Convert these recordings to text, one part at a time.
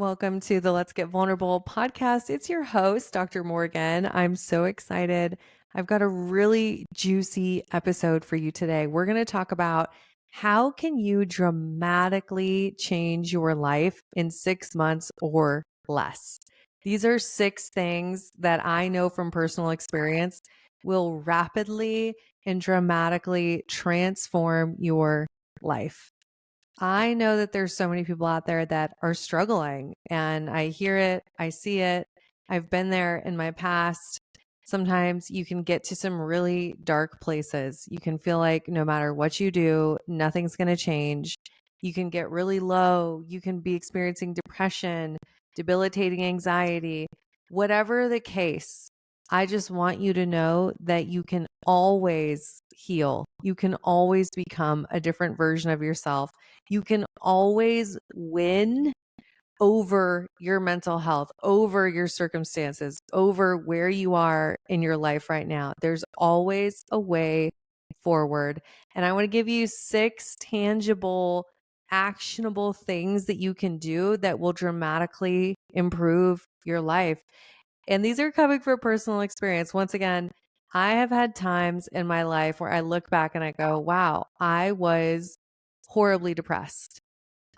Welcome to the Let's Get Vulnerable podcast. It's your host, Dr. Morgan. I'm so excited. I've got a really juicy episode for you today. We're going to talk about how can you dramatically change your life in 6 months or less. These are 6 things that I know from personal experience will rapidly and dramatically transform your life. I know that there's so many people out there that are struggling, and I hear it, I see it. I've been there in my past. Sometimes you can get to some really dark places. You can feel like no matter what you do, nothing's going to change. You can get really low. You can be experiencing depression, debilitating anxiety, whatever the case. I just want you to know that you can always heal. You can always become a different version of yourself. You can always win over your mental health, over your circumstances, over where you are in your life right now. There's always a way forward. And I want to give you 6 tangible, actionable things that you can do that will dramatically improve your life. And these are coming from personal experience. Once again, I have had times in my life where I look back and I go, wow, I was horribly depressed.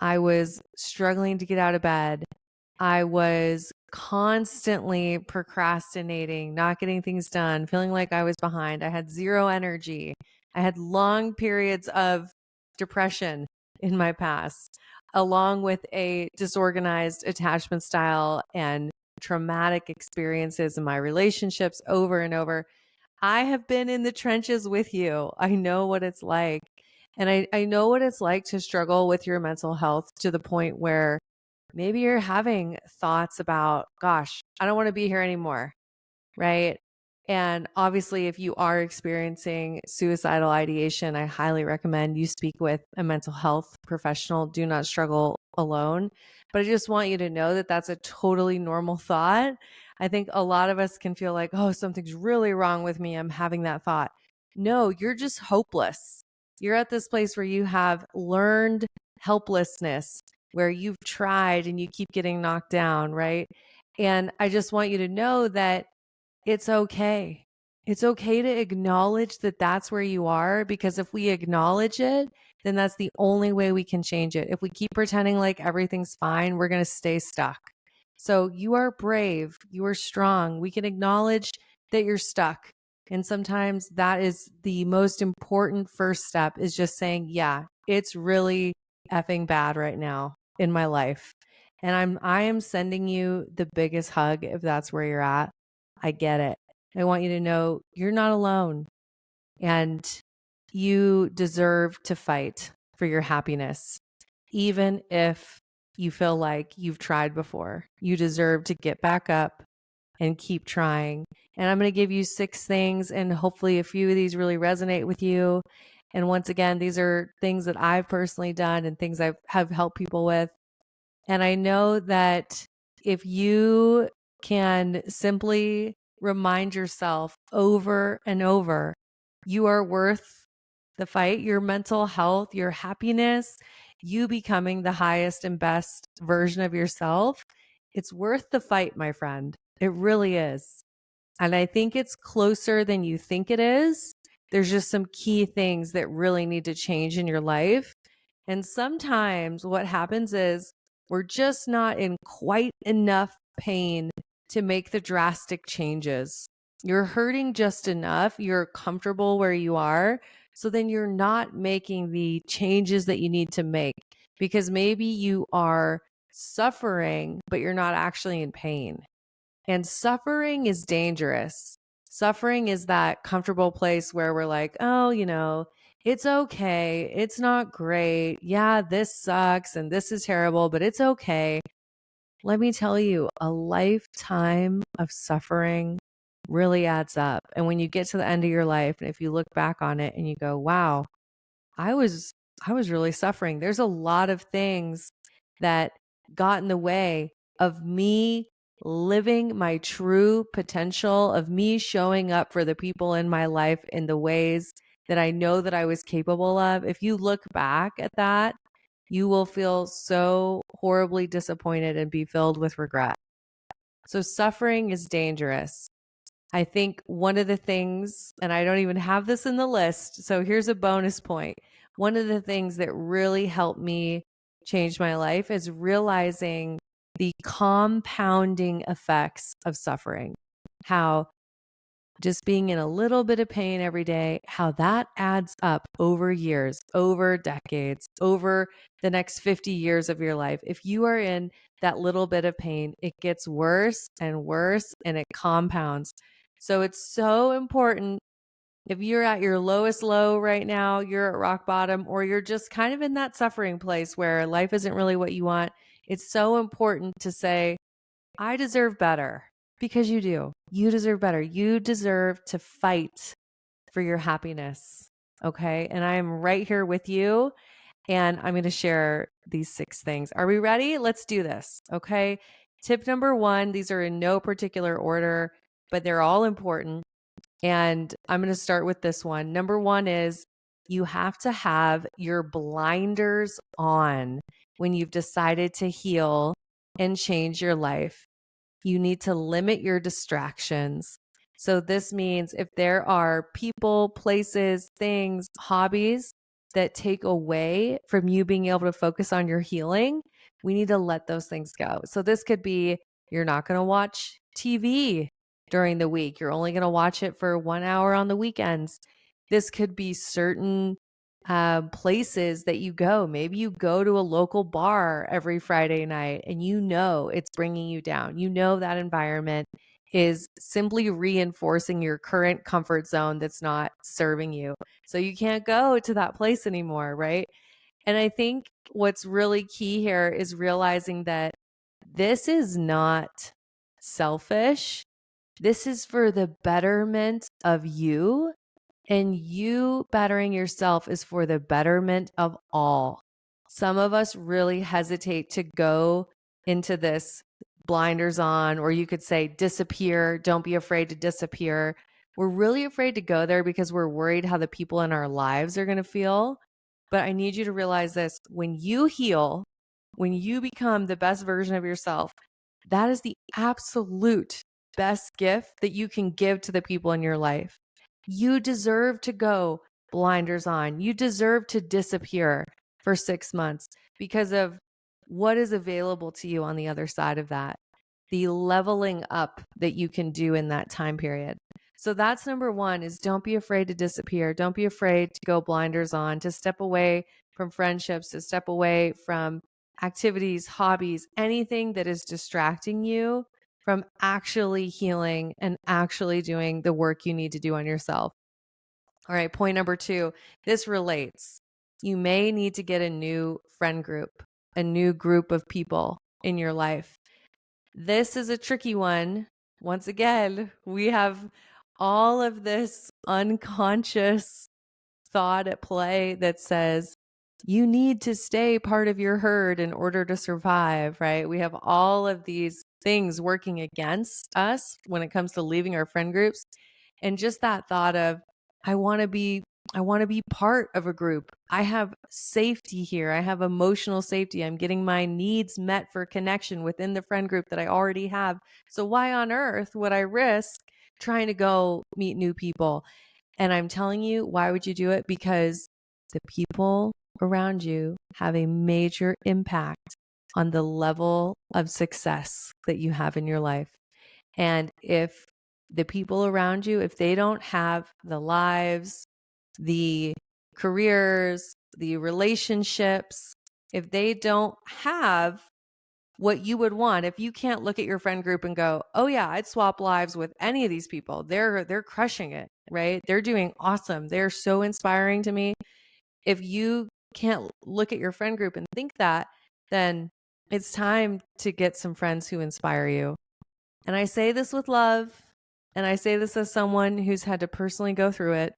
I was struggling to get out of bed. I was constantly procrastinating, not getting things done, feeling like I was behind. I had zero energy. I had long periods of depression in my past, along with a disorganized attachment style and traumatic experiences in my relationships over and over. I have been in the trenches with you. I know what it's like. And I know what it's like to struggle with your mental health to the point where maybe you're having thoughts about, gosh, I don't want to be here anymore. Right. And obviously, if you are experiencing suicidal ideation, I highly recommend you speak with a mental health professional. Do not struggle alone. But I just want you to know that that's a totally normal thought. I think a lot of us can feel like, oh, something's really wrong with me. I'm having that thought. No, you're just hopeless. You're at this place where you have learned helplessness, where you've tried and you keep getting knocked down, right? And I just want you to know that it's okay. It's okay to acknowledge that that's where you are, because if we acknowledge it, then that's the only way we can change it. If we keep pretending like everything's fine, we're going to stay stuck. So you are brave. You are strong. We can acknowledge that you're stuck. And sometimes that is the most important first step, is just saying, yeah, it's really effing bad right now in my life. And I am sending you the biggest hug if that's where you're at. I get it. I want you to know you're not alone, and you deserve to fight for your happiness. Even if you feel like you've tried before, you deserve to get back up and keep trying. And I'm going to give you 6 things, and hopefully a few of these really resonate with you. And once again, these are things that I've personally done and things have helped people with. And I know that if you can simply remind yourself over and over, you are worth the fight, your mental health, your happiness, you becoming the highest and best version of yourself, it's worth the fight, my friend. It really is. And I think it's closer than you think it is. There's just some key things that really need to change in your life. And sometimes what happens is we're just not in quite enough pain to make the drastic changes. You're hurting just enough. You're comfortable where you are. So then you're not making the changes that you need to make, because maybe you are suffering, but you're not actually in pain. And suffering is dangerous. Suffering is that comfortable place where we're like, oh, it's okay. It's not great. Yeah, this sucks and this is terrible, but it's okay. Let me tell you, a lifetime of suffering really adds up. And when you get to the end of your life, and if you look back on it and you go, wow, I was really suffering. There's a lot of things that got in the way of me living my true potential, of me showing up for the people in my life in the ways that I know that I was capable of. If you look back at that, you will feel so horribly disappointed and be filled with regret. So suffering is dangerous. I think one of the things, and I don't even have this in the list, so here's a bonus point. One of the things that really helped me change my life is realizing the compounding effects of suffering. How just being in a little bit of pain every day, how that adds up over years, over decades, over the next 50 years of your life. If you are in that little bit of pain, it gets worse and worse and it compounds. So it's so important. If you're at your lowest low right now, you're at rock bottom, or you're just kind of in that suffering place where life isn't really what you want, it's so important to say, I deserve better, because you do. You deserve better. You deserve to fight for your happiness. Okay. And I am right here with you. And I'm going to share these 6 things. Are we ready? Let's do this. Okay. Tip number 1, these are in no particular order, but they're all important. And I'm going to start with this one. Number 1 is you have to have your blinders on when you've decided to heal and change your life. You need to limit your distractions. So this means if there are people, places, things, hobbies that take away from you being able to focus on your healing, we need to let those things go. So this could be you're not going to watch TV during the week. You're only going to watch it for 1 hour on the weekends. This could be certain places that you go. Maybe you go to a local bar every Friday night and you know it's bringing you down. You know that environment is simply reinforcing your current comfort zone that's not serving you. So you can't go to that place anymore, right? And I think what's really key here is realizing that this is not selfish. This is for the betterment of you, and you bettering yourself is for the betterment of all. Some of us really hesitate to go into this blinders on, or you could say disappear. Don't be afraid to disappear. We're really afraid to go there because we're worried how the people in our lives are going to feel. But I need you to realize this: when you heal, when you become the best version of yourself, that is the absolute best gift that you can give to the people in your life. You deserve to go blinders on. You deserve to disappear for 6 months because of what is available to you on the other side of that, the leveling up that you can do in that time period. So that's number 1 is don't be afraid to disappear. Don't be afraid to go blinders on, to step away from friendships, to step away from activities, hobbies, anything that is distracting you from actually healing and actually doing the work you need to do on yourself. All right, point number 2, this relates. You may need to get a new friend group, a new group of people in your life. This is a tricky one. Once again, we have all of this unconscious thought at play that says, you need to stay part of your herd in order to survive, right? We have all of these things working against us when it comes to leaving our friend groups. And just that thought of, I want to be part of a group. I have safety here. I have emotional safety. I'm getting my needs met for connection within the friend group that I already have. So why on earth would I risk trying to go meet new people? And I'm telling you, why would you do it? Because the people around you have a major impact on the level of success that you have in your life. And if the people around you, if they don't have the lives, the careers, the relationships, if they don't have what you would want, if you can't look at your friend group and go, oh yeah, I'd swap lives with any of these people. They're crushing it, right? They're doing awesome. They're so inspiring to me. If you can't look at your friend group and think that, then it's time to get some friends who inspire you. And I say this with love, and I say this as someone who's had to personally go through it.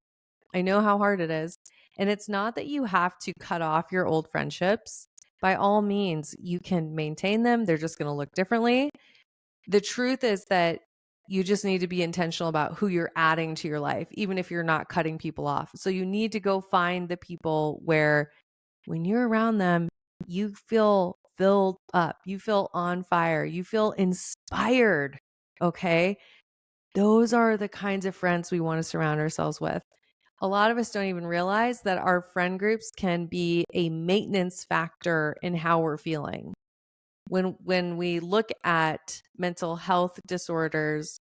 I know how hard it is. And it's not that you have to cut off your old friendships. By all means, you can maintain them. They're just going to look differently. The truth is that you just need to be intentional about who you're adding to your life, even if you're not cutting people off. So you need to go find the people where when you're around them, you feel filled up, you feel on fire, you feel inspired. Okay. Those are the kinds of friends we want to surround ourselves with. A lot of us don't even realize that our friend groups can be a maintenance factor in how we're feeling. When we look at mental health disorders,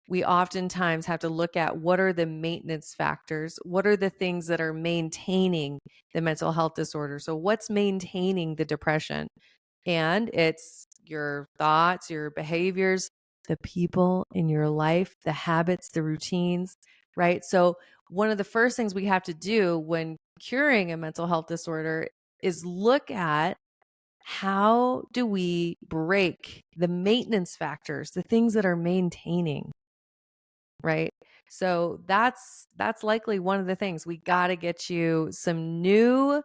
we oftentimes have to look at what are the maintenance factors? What are the things that are maintaining the mental health disorder? So what's maintaining the depression? And it's your thoughts, your behaviors, the people in your life, the habits, the routines, right? So one of the first things we have to do when curing a mental health disorder is look at how do we break the maintenance factors, the things that are maintaining, right? So that's likely one of the things. We got to get you some new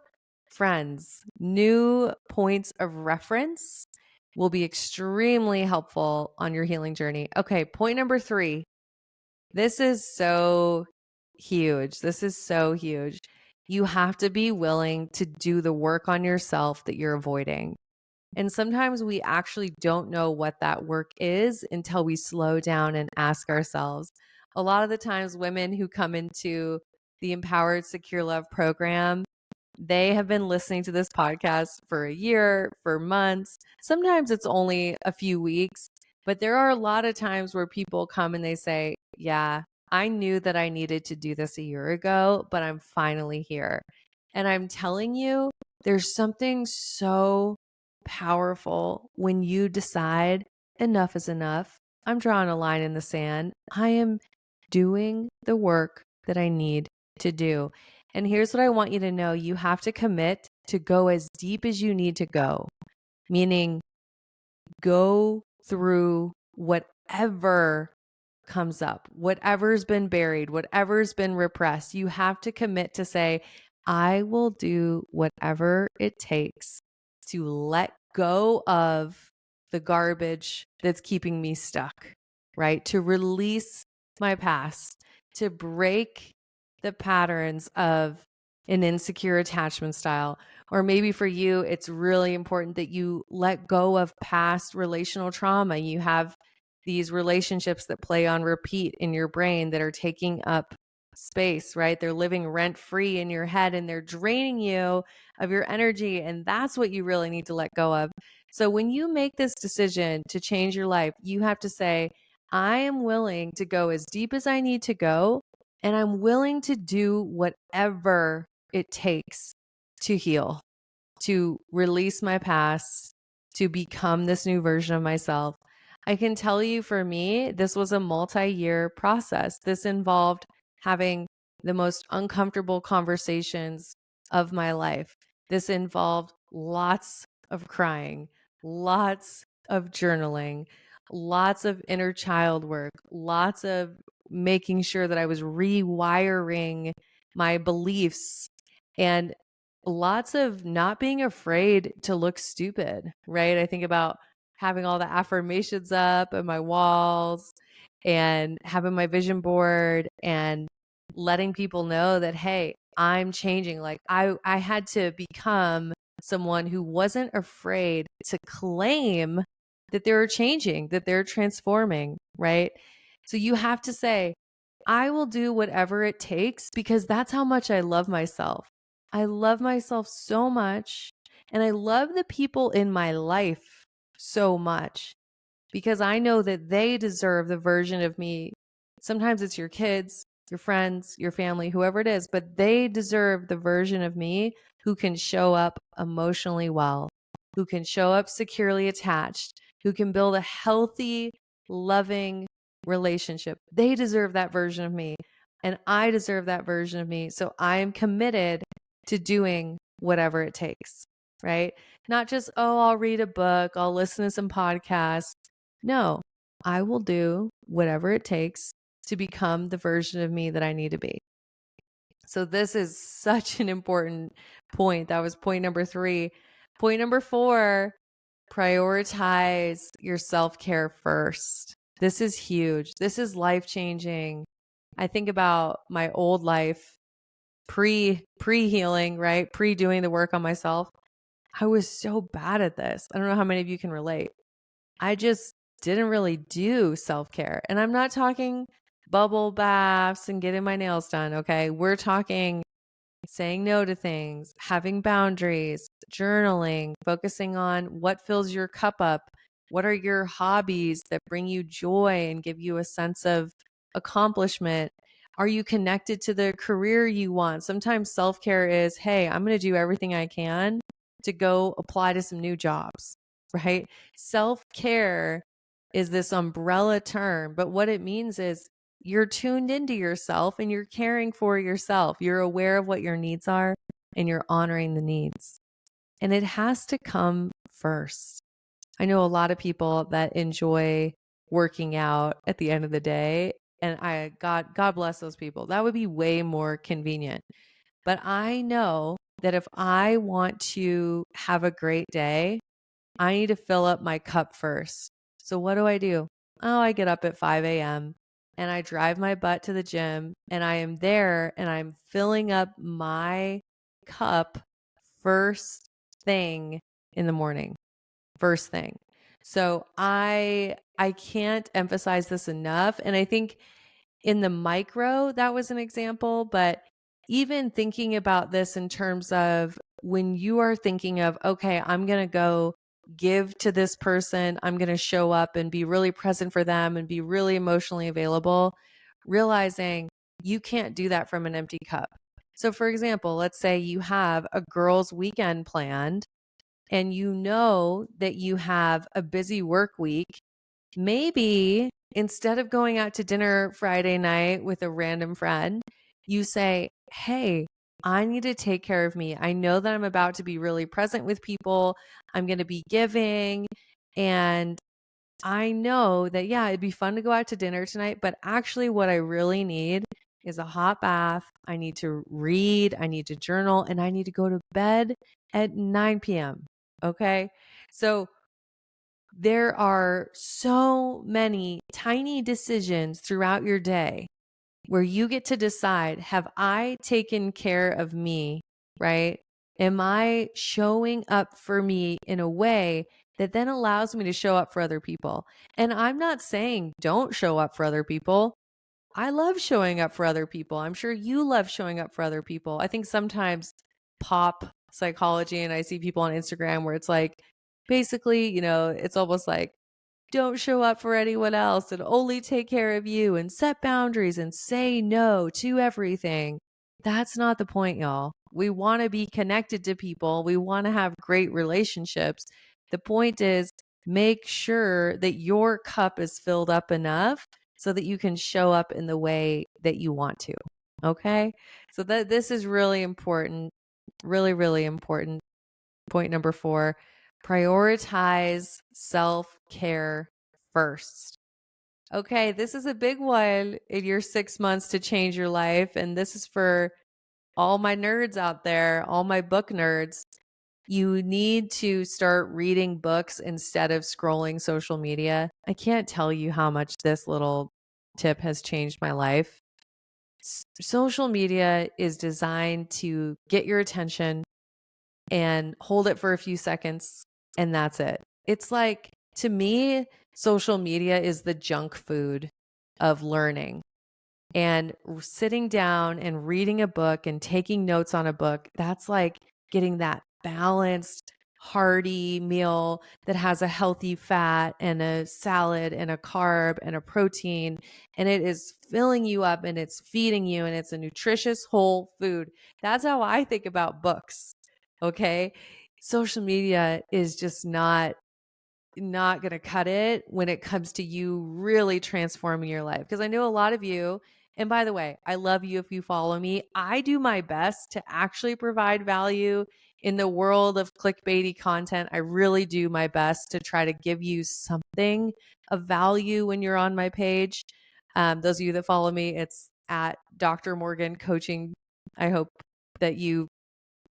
friends, new points of reference will be extremely helpful on your healing journey. Okay, point number 3. This is so huge. This is so huge. You have to be willing to do the work on yourself that you're avoiding. And sometimes we actually don't know what that work is until we slow down and ask ourselves. A lot of the times, women who come into the Empowered.Secure.Loved program, they have been listening to this podcast for a year, for months. Sometimes it's only a few weeks, but there are a lot of times where people come and they say, yeah, I knew that I needed to do this a year ago, but I'm finally here. And I'm telling you, there's something so powerful when you decide enough is enough. I'm drawing a line in the sand. I am doing the work that I need to do. And here's what I want you to know. You have to commit to go as deep as you need to go, meaning go through whatever comes up, whatever's been buried, whatever's been repressed. You have to commit to say, I will do whatever it takes to let go of the garbage that's keeping me stuck, right? To release my past, to break the patterns of an insecure attachment style. Or maybe for you, it's really important that you let go of past relational trauma. You have these relationships that play on repeat in your brain that are taking up space, right? They're living rent free in your head and they're draining you of your energy. And that's what you really need to let go of. So when you make this decision to change your life, you have to say, I am willing to go as deep as I need to go. And I'm willing to do whatever it takes to heal, to release my past, to become this new version of myself. I can tell you for me, this was a multi-year process. This involved having the most uncomfortable conversations of my life. This involved lots of crying, lots of journaling, lots of inner child work, lots of making sure that I was rewiring my beliefs and lots of not being afraid to look stupid, right? I think about having all the affirmations up on my walls and having my vision board and letting people know that, hey, I'm changing. Like I had to become someone who wasn't afraid to claim that they're changing, that they're transforming, right? So you have to say, I will do whatever it takes because that's how much I love myself. I love myself so much. And I love the people in my life so much because I know that they deserve the version of me. Sometimes it's your kids, your friends, your family, whoever it is, but they deserve the version of me who can show up emotionally well, who can show up securely attached, who can build a healthy, loving relationship. They deserve that version of me. And I deserve that version of me. So I am committed to doing whatever it takes, right? Not just, oh, I'll read a book, I'll listen to some podcasts. No, I will do whatever it takes to become the version of me that I need to be. So this is such an important point. That was point number 3. Point number 4, prioritize your self-care first. This is huge. This is life-changing. I think about my old life pre-healing, right? Pre doing the work on myself. I was so bad at this. I don't know how many of you can relate. I just didn't really do self-care. And I'm not talking bubble baths and getting my nails done, okay? We're talking saying no to things, having boundaries, journaling, focusing on what fills your cup up. What are your hobbies that bring you joy and give you a sense of accomplishment? Are you connected to the career you want? Sometimes self care is, hey, I'm going to do everything I can to go apply to some new jobs, right? Self care is this umbrella term, but what it means is you're tuned into yourself and you're caring for yourself. You're aware of what your needs are and you're honoring the needs. And it has to come first. I know a lot of people that enjoy working out at the end of the day, and God bless those people. That would be way more convenient. But I know that if I want to have a great day, I need to fill up my cup first. So what do? Oh, I get up at 5 a.m. and I drive my butt to the gym and I am there and I'm filling up my cup first thing in the morning. First thing. So I can't emphasize this enough. And I think in the micro, that was an example, but even thinking about this in terms of when you are thinking of, okay, I'm going to go give to this person, I'm going to show up and be really present for them and be really emotionally available, realizing you can't do that from an empty cup. So, for example, let's say you have a girls' weekend planned and you know that you have a busy work week. Maybe instead of going out to dinner Friday night with a random friend, you say, hey, I need to take care of me. I know that I'm about to be really present with people. I'm going to be giving. And I know that, yeah, it'd be fun to go out to dinner tonight. But actually, what I really need is a hot bath. I need to read. I need to journal. And I need to go to bed at 9 p.m. Okay. So there are so many tiny decisions throughout your day where you get to decide, have I taken care of me, right? Am I showing up for me in a way that then allows me to show up for other people? And I'm not saying don't show up for other people. I love showing up for other people. I'm sure you love showing up for other people. I think sometimes pop psychology, and I see people on Instagram where it's like, basically, it's almost like, don't show up for anyone else and only take care of you and set boundaries and say no to everything. That's not the point, y'all. We want to be connected to people. We want to have great relationships. The point is, make sure that your cup is filled up enough so that you can show up in the way that you want to. Okay? So this is really important. Really, really important. Point number 4, prioritize self-care first. Okay, this is a big one in your 6 months to change your life. And this is for all my nerds out there, all my book nerds. You need to start reading books instead of scrolling social media. I can't tell you how much this little tip has changed my life. Social media is designed to get your attention and hold it for a few seconds, and that's it. It's like, to me, social media is the junk food of learning. And sitting down and reading a book and taking notes on a book, that's like getting that balanced, hearty meal that has a healthy fat and a salad and a carb and a protein. And it is filling you up and it's feeding you and it's a nutritious whole food. That's how I think about books. Okay. Social media is just not going to cut it when it comes to you really transforming your life. Because I know a lot of you, and by the way, I love you if you follow me. I do my best to actually provide value in the world of clickbaity content. I really do my best to try to give you something of value when you're on my page. Those of you that follow me, it's at Dr. Morgan Coaching. I hope that you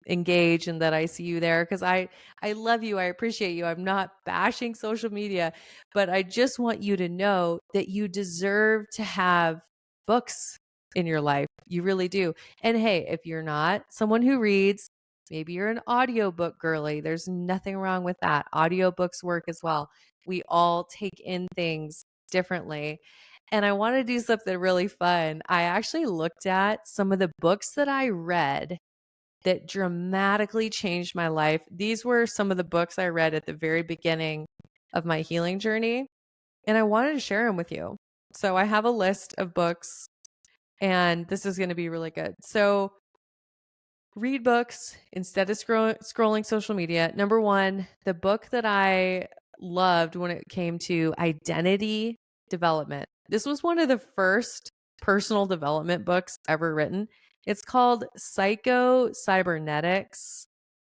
engage and that I see you there, because I love you. I appreciate you. I'm not bashing social media, but I just want you to know that you deserve to have books in your life. You really do. And hey, if you're not someone who reads, Maybe you're an audiobook girly. There's nothing wrong with that. Audiobooks work as well. We all take in things differently. And I want to do something really fun. I actually looked at some of the books that I read that dramatically changed my life. These were some of the books I read at the very beginning of my healing journey, and I wanted to share them with you. So I have a list of books, and this is going to be really good. So read books instead of scrolling social media. Number one, the book that I loved when it came to identity development. This was one of the first personal development books ever written. It's called Psycho Cybernetics.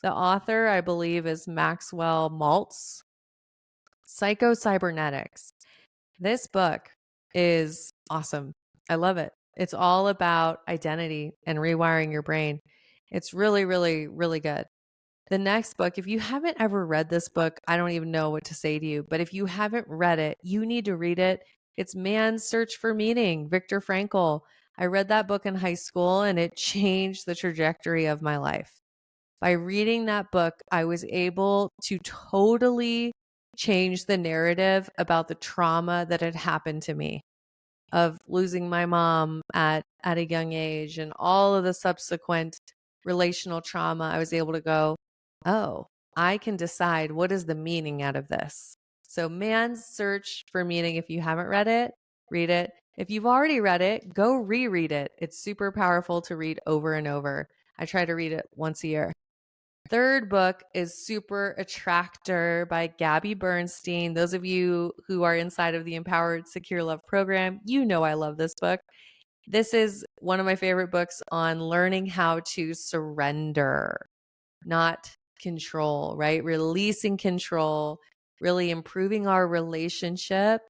The author, I believe, is Maxwell Maltz. Psycho Cybernetics. This book is awesome. I love it. It's all about identity and rewiring your brain. It's really, really, really good. The next book, if you haven't ever read this book, I don't even know what to say to you, but if you haven't read it, you need to read it. It's Man's Search for Meaning, Viktor Frankl. I read that book in high school and it changed the trajectory of my life. By reading that book, I was able to totally change the narrative about the trauma that had happened to me, of losing my mom at a young age and all of the subsequent relational trauma. I was able to go, oh, I can decide what is the meaning out of this. So Man's Search for Meaning, if you haven't read it, read it. If you've already read it, go reread it. It's super powerful to read over and over. I try to read it once a year. Third book is Super Attractor by Gabby Bernstein. Those of you who are inside of the Empowered.Secure.Loved program, you know I love this book. This is one of my favorite books on learning how to surrender, not control, right? Releasing control, really improving our relationship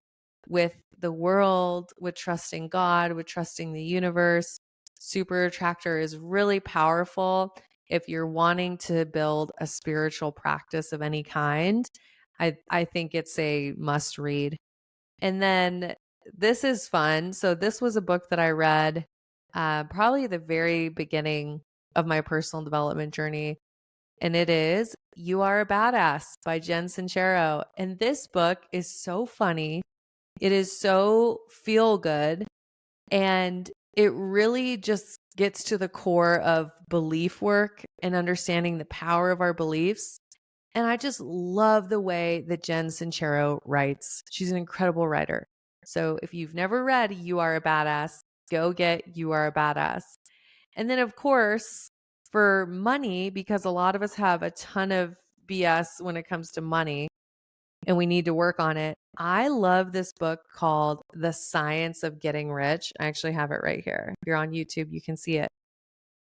with the world, with trusting God, with trusting the universe. Super Attractor is really powerful if you're wanting to build a spiritual practice of any kind. I think it's a must read. And then this is fun. So this was a book that I read probably the very beginning of my personal development journey. And it is You Are a Badass by Jen Sincero. And this book is so funny. It is so feel good. And it really just gets to the core of belief work and understanding the power of our beliefs. And I just love the way that Jen Sincero writes. She's an incredible writer. So if you've never read You Are a Badass, go get You Are a Badass. And then, of course, for money, because a lot of us have a ton of BS when it comes to money and we need to work on it. I love this book called The Science of Getting Rich. I actually have it right here. If you're on YouTube, you can see it.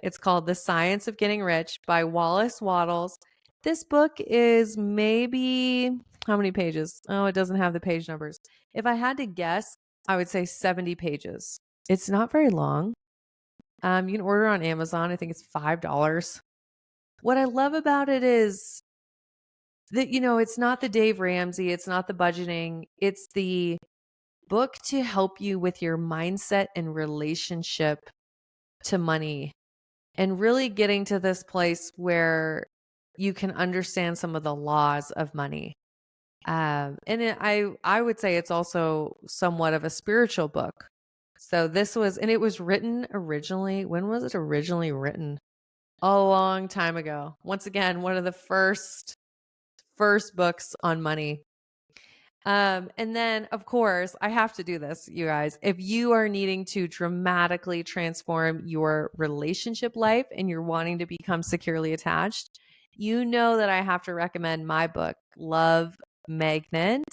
It's called The Science of Getting Rich by Wallace Wattles. This book is maybe how many pages? Oh, it doesn't have the page numbers. If I had to guess, I would say 70 pages. It's not very long. You can order on Amazon. I think it's $5. What I love about it is that, it's not the Dave Ramsey, it's not the budgeting, it's the book to help you with your mindset and relationship to money and really getting to this place where you can understand some of the laws of money. I would say it's also somewhat of a spiritual book. So it was written originally. When was it originally written? A long time ago. Once again, one of the first books on money. And then of course I have to do this, you guys. If you are needing to dramatically transform your relationship life and you're wanting to become securely attached, you know that I have to recommend my book, Love Magnet.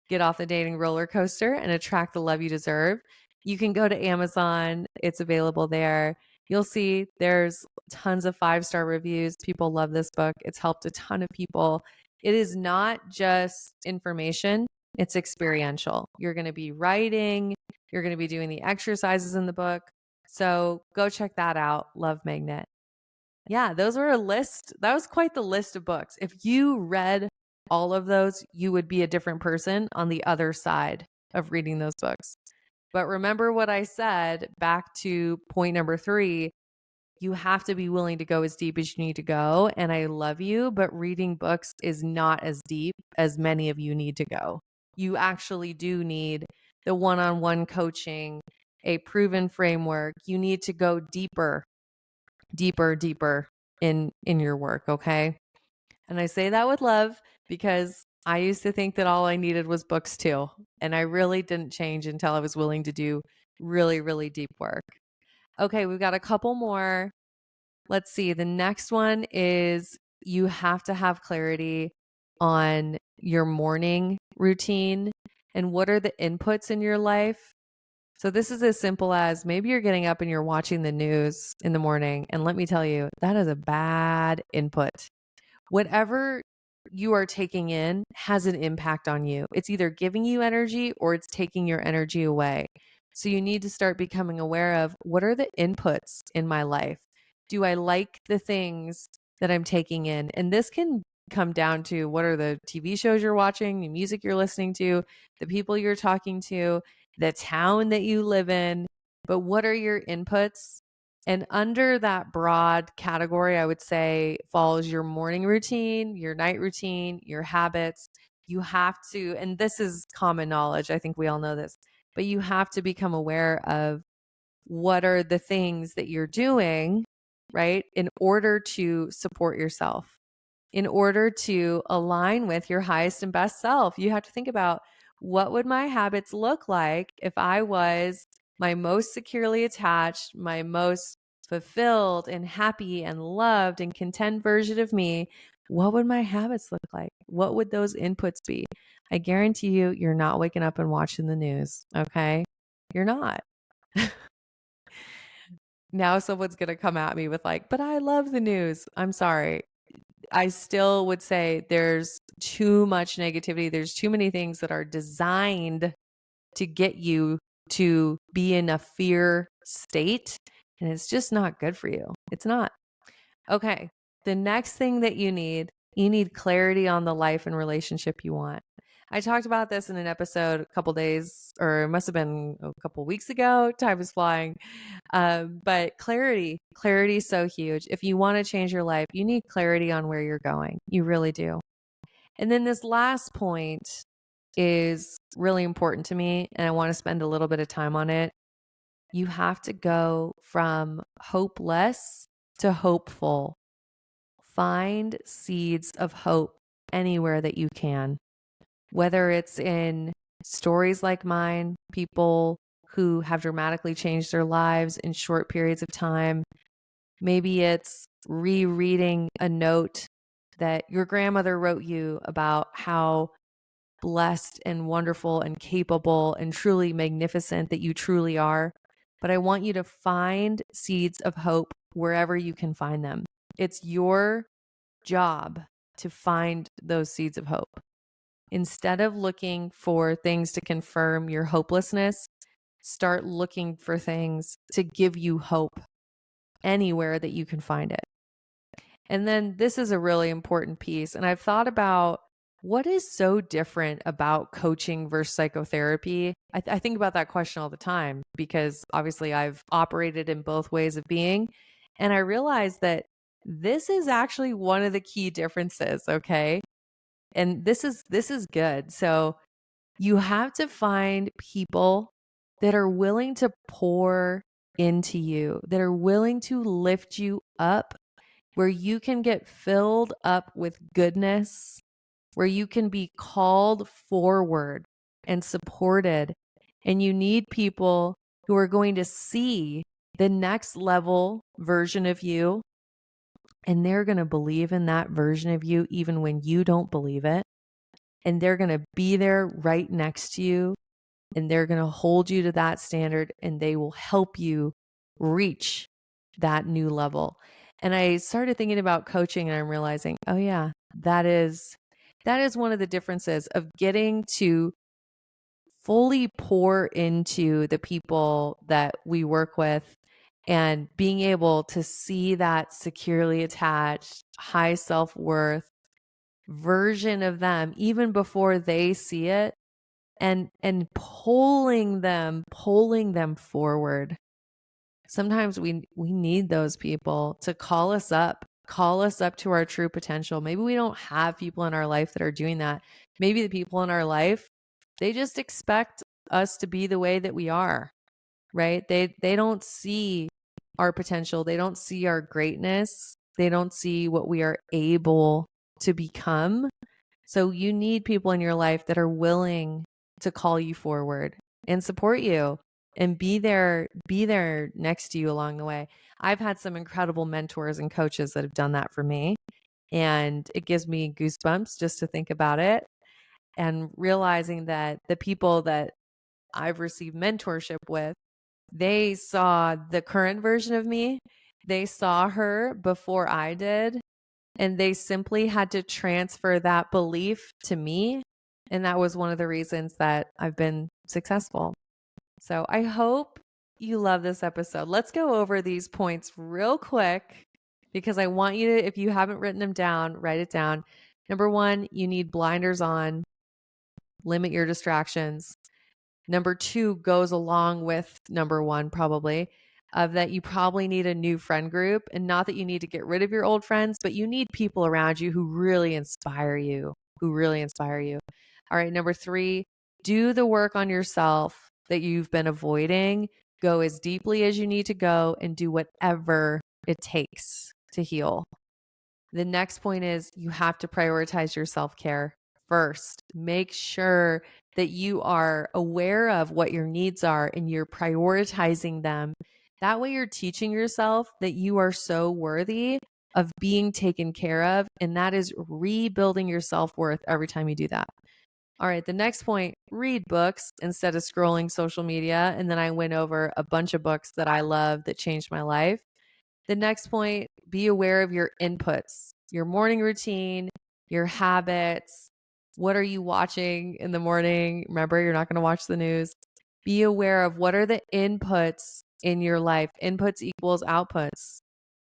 Get off the dating roller coaster and attract the love you deserve. You can go to Amazon. It's available there. You'll see there's tons of 5-star reviews. People love this book. It's helped a ton of people. It is not just information, it's experiential. You're going to be writing, you're going to be doing the exercises in the book. So go check that out, Love Magnet. Yeah, those were a list. That was quite the list of books. If you read all of those, you would be a different person on the other side of reading those books. But remember what I said back to point number 3. You have to be willing to go as deep as you need to go. And I love you, but reading books is not as deep as many of you need to go. You actually do need the one-on-one coaching, a proven framework. You need to go deeper, deeper in your work, okay? And I say that with love because I used to think that all I needed was books too. And I really didn't change until I was willing to do really, really deep work. Okay, we've got a couple more. Let's see. The next one is you have to have clarity on your morning routine and what are the inputs in your life. So this is as simple as maybe you're getting up and you're watching the news in the morning. And let me tell you, that is a bad input. Whatever you are taking in has an impact on you. It's either giving you energy or it's taking your energy away. So you need to start becoming aware of what are the inputs in my life? Do I like the things that I'm taking in? And this can come down to what are the TV shows you're watching, the music you're listening to, the people you're talking to, the town that you live in. But what are your inputs? And under that broad category, I would say falls your morning routine, your night routine, your habits. You have to, and this is common knowledge. I think we all know this, but you have to become aware of what are the things that you're doing, right, in order to support yourself, in order to align with your highest and best self. You have to think about what would my habits look like if I was my most securely attached, my most fulfilled and happy and loved and content version of me. What would my habits look like? What would those inputs be? I guarantee you, you're not waking up and watching the news. Okay. You're not. Now someone's going to come at me with like, but I love the news. I'm sorry. I still would say there's too much negativity. There's too many things that are designed to get you to be in a fear state. And it's just not good for you. It's not. Okay. The next thing that you need clarity on the life and relationship you want. I talked about this in an episode a couple days, or it must have been a couple weeks ago. Time is flying. But clarity is so huge. If you want to change your life, you need clarity on where you're going. You really do. And then this last point is really important to me, and I want to spend a little bit of time on it. You have to go from hopeless to hopeful. Find seeds of hope anywhere that you can, whether it's in stories like mine, people who have dramatically changed their lives in short periods of time. Maybe it's rereading a note that your grandmother wrote you about how blessed and wonderful and capable and truly magnificent that you truly are. But I want you to find seeds of hope wherever you can find them. It's your job to find those seeds of hope. Instead of looking for things to confirm your hopelessness, start looking for things to give you hope anywhere that you can find it. And then this is a really important piece. And I've thought about what is so different about coaching versus psychotherapy. I think about that question all the time because obviously I've operated in both ways of being. And I realized that this is actually one of the key differences. Okay. And this is good. So you have to find people that are willing to pour into you, that are willing to lift you up, where you can get filled up with goodness, where you can be called forward and supported. And you need people who are going to see the next level version of you. And they're going to believe in that version of you, even when you don't believe it. And they're going to be there right next to you. And they're going to hold you to that standard and they will help you reach that new level. And I started thinking about coaching and I'm realizing, oh yeah, that is one of the differences of getting to fully pour into the people that we work with and being able to see that securely attached, high self-worth version of them even before they see it, and pulling them forward. sometimes we need those people to call us up to our true potential. Maybe we don't have people in our life that are doing that. Maybe the people in our life, they just expect us to be the way that we are, right? They don't see our potential. They don't see our greatness. They don't see what we are able to become. So you need people in your life that are willing to call you forward and support you and be there next to you along the way. I've had some incredible mentors and coaches that have done that for me, and it gives me goosebumps just to think about it and realizing that the people that I've received mentorship with, they saw the current version of me. They saw her before I did, and they simply had to transfer that belief to me. And that was one of the reasons that I've been successful. So I hope you love this episode. Let's go over these points real quick because I want you to, if you haven't written them down, write it down. Number one, you need blinders on, limit your distractions. Number two goes along with number one, probably, of that you probably need a new friend group, and not that you need to get rid of your old friends, but you need people around you who really inspire you, All right. Number three, do the work on yourself that you've been avoiding. Go as deeply as you need to go and do whatever it takes to heal. The next point is you have to prioritize your self-care first. Make sure that you are aware of what your needs are and you're prioritizing them. That way you're teaching yourself that you are so worthy of being taken care of, and that is rebuilding your self-worth every time you do that. All right, the next point, read books instead of scrolling social media. And then I went over a bunch of books that I love that changed my life. The next point, be aware of your inputs, your morning routine, your habits. What are you watching in the morning? Remember, you're not going to watch the news. Be aware of what are the inputs in your life. Inputs equals outputs.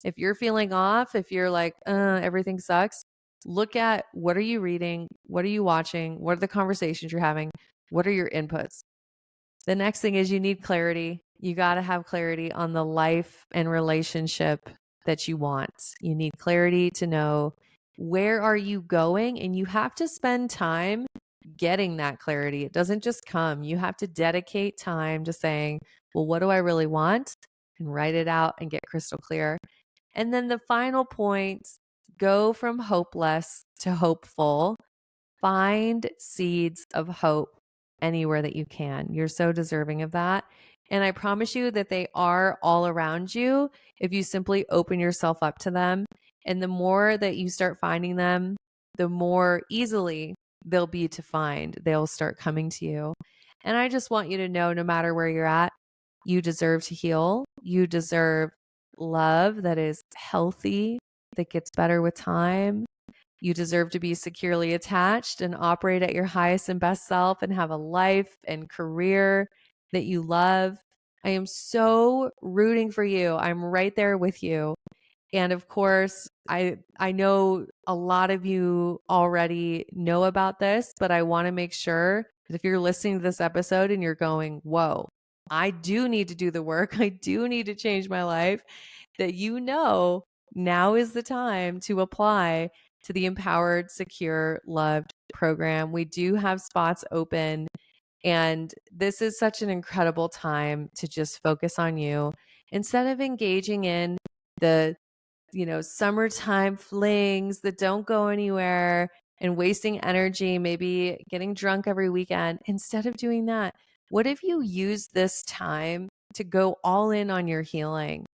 If you're feeling off, if you're like, everything sucks, look at what are you reading? What are you watching? What are the conversations you're having? What are your inputs? The next thing is you need clarity. You got to have clarity on the life and relationship that you want. You need clarity to know where are you going, and you have to spend time getting that clarity. It doesn't just come. You have to dedicate time to saying, well, what do I really want? And write it out and get crystal clear. And then the final point, go from hopeless to hopeful. Find seeds of hope anywhere that you can. You're so deserving of that. And I promise you that they are all around you if you simply open yourself up to them. And the more that you start finding them, the more easily they'll be to find. They'll start coming to you. And I just want you to know, no matter where you're at, you deserve to heal. You deserve love that is healthy, that gets better with time. You deserve to be securely attached and operate at your highest and best self and have a life and career that you love. I am so rooting for you. I'm right there with you. And of course, I know a lot of you already know about this, but I want to make sure that if you're listening to this episode and you're going, whoa, I do need to do the work, I do need to change my life, that you know now is the time to apply to the Empowered, Secure, Loved program. We do have spots open, and this is such an incredible time to just focus on you instead of engaging in the summertime flings that don't go anywhere and wasting energy, maybe getting drunk every weekend. Instead of doing that, what if you use this time to go all in on your healing?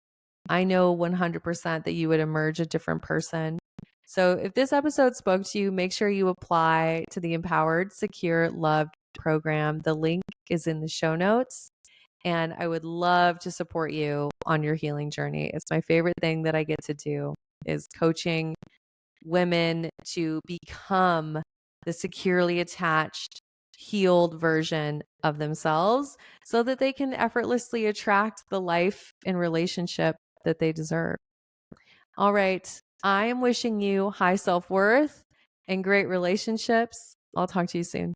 I know 100% that you would emerge a different person. So if this episode spoke to you, make sure you apply to the Empowered, Secure, Loved program. The link is in the show notes. And I would love to support you on your healing journey. It's my favorite thing that I get to do is coaching women to become the securely attached, healed version of themselves so that they can effortlessly attract the life and relationship that they deserve. All right. I am wishing you high self-worth and great relationships. I'll talk to you soon.